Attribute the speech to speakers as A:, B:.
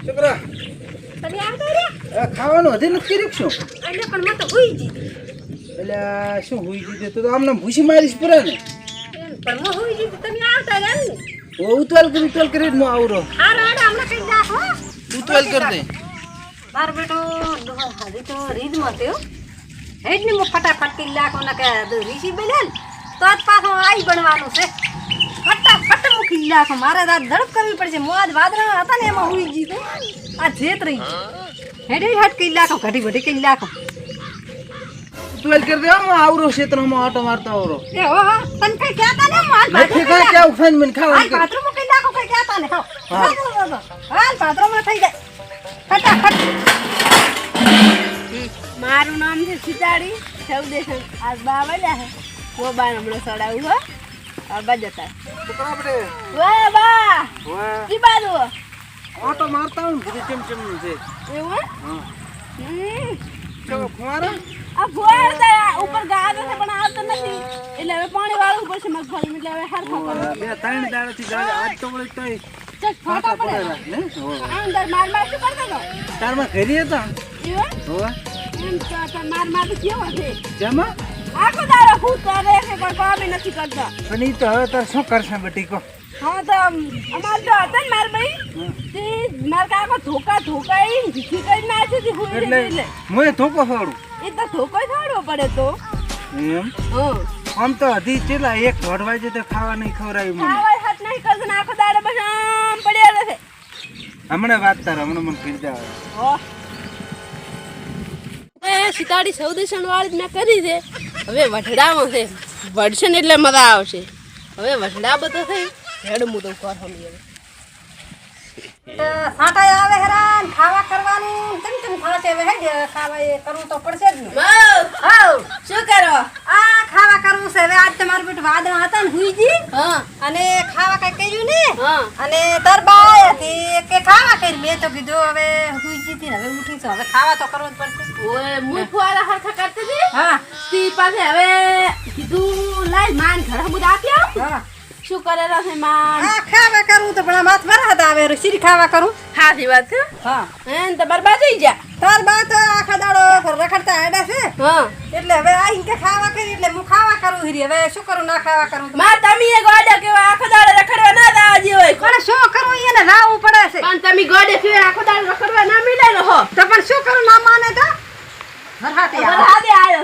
A: છોકરા
B: તમે આવતા રહ્યા
A: ખાવાનું હજી નથી કર્યું શું?
B: એટલે પણ મેં તો હુઈ જીધી
A: એટલે શું હુઈ જીધે તો આમને ભૂસી મારીશ પડે ને.
B: પણ હું હુઈ જીધી તમે આવતા રહ્યા ને
A: ઉતવાલ કરી હું આવરો.
B: હારો હાડો હમણાં કઈ નાખો
A: ઉતવાલ કરી દે.
B: મારો બેટો હજી તો રીતમાં થયો હેડ ને હું ફટાફટ કરી નાખો ને કે રીસી બને ને તો જ પાછો આઈ બનવાનું છે ફટાફટ મૂકી નાખો મારે તો ઝડપ કરવી પડશે મોજ વાદળા હતા ને એમાં હુઈ જીધું આ જેત રહી હેડ હટ કરી નાખો ઘડી ઘડી કરી નાખો
A: ઉતવાલ કરી દે હું આવરો ક્ષેત્રમાં આટો મારતો આવરો.
B: એ હો હો તને કઈ કહેતા ને હું
A: નથી કઈ કેવું ખાઈને મને ખાવાનું કર.
B: પાત્રો મૂકી નાખો કઈ કહેતા ને ખાઓ હાલ પાત્રોમાં થઈ જાય ફટાફટ
C: મારું નામ છે સીતાડી સૌદેશન આજ બા વાળ્યા હે વો બા હમણાં સડાવું હો બા જતા
A: છોકરા આપણે
C: વાહ બા
A: વાહ
C: કી બાજુ
A: આટો મારતા હું બધું ચમચમનું છે.
C: એવું
A: હા
C: હમ
A: કેવો ફુવારા
C: આ ફુવારા તા ઉપર ગાવે છે પણ આવતો નથી એટલે હવે પાણી વાળવું પડશે મગફળી એટલે હવે હરખો કરો
A: બે ત્રણ દાડાથી ગાડી આજ તો વળી તોય
C: ચક ફોટા પડે
A: પડેલા ને.
C: અંદર માર માર શું કરતો તો
A: તારમાં ઘરે હતા
C: એવું
A: હોવા
C: એમ તો માર માર તો કેવો છે
A: જેમાં
C: આખો દાડો ફૂટ કરે છે પણ કામ નથી કરતા
A: પણ ઈ તો હવે તાર શું કરશે બટી કો.
C: હા તો અમાર તો હતા ને માર ભાઈ તે માર કાકો ધોકા ઘીચી કરી નાખી હતી હુઈ
A: એટલે
C: એટલે
A: મોય ધોકો ફાડું
C: એ તો ધોકો છોડવો પડે તો
A: એમ.
C: હા
A: આમ તો હજી ચેલા 1:30 વાગે તો ખાવા નહીં ખવડાવ્યું મને.
C: ખાવા હાથ નહીં કરતો ને આખો દાડો બસ આમ પડ્યા રહે
A: હમણાં વાત તાર હમણાં મને કરી દે.
C: એ સીતાડી સૌદેશન વાળી મેં કરી છે હવે વઢડામાં છે વઢશે ને એટલે મજા આવશે હવે વઢડા બધો થઈ હેડ હું તો કર હમી હવે
B: સાંટા આવે હેરાન ખાવા કરવાનું કેમ કેમ થાશે હવે હેડ ખાવા એ કરવું તો પડશે જ ને હાઉ
C: શું કરો
B: આ ખાવા કરવું છે હવે આજ તમારું બેટું વાદળા હતા ને હુઈજી
C: હા
B: અને ખાવા કઈ કર્યું ને
C: હા
B: અને તાર બા હતી કે ખાવા કરી મેં તો કીધું હવે હુઈજી હતી ને હવે ઉઠી છું હવે ખાવા તો કરવું જ પડશે
C: ઓય મુઈ ફુવારા હરખા કરતી હતી
B: હા
C: તી પાસે હવે કીધું લાઈ માન ઘર બધું આપી આવ
B: હા
C: શું કરેલા છે માન
B: આ ખાવા કરવું તો પણ આ માથ ભરા હતા હવે શીરી ખાવા કરું
C: હાથી વાત છે
B: હા
C: એન તો બરબાદ થઈ જા
B: તાર બા તો આખા દાડો રખડતા હેડા છે
C: હા
B: એટલે હવે આ કે ખાવા કરી એટલે હું ખાવા કરું હીરી હવે શું કરું ના ખાવા કરું
C: માં તમે એ ગોડે કેવા આખો દાડો રખડવા ના દાજી હોય
B: પણ શું કરું એને રાવું પડે છે
C: પણ તમે ગોડે કેવા આખો દાડો રખડવા ના મિલે ને હો
B: તો પણ શું કરું ના માને તો વરહાતે
C: વરહાદે આયો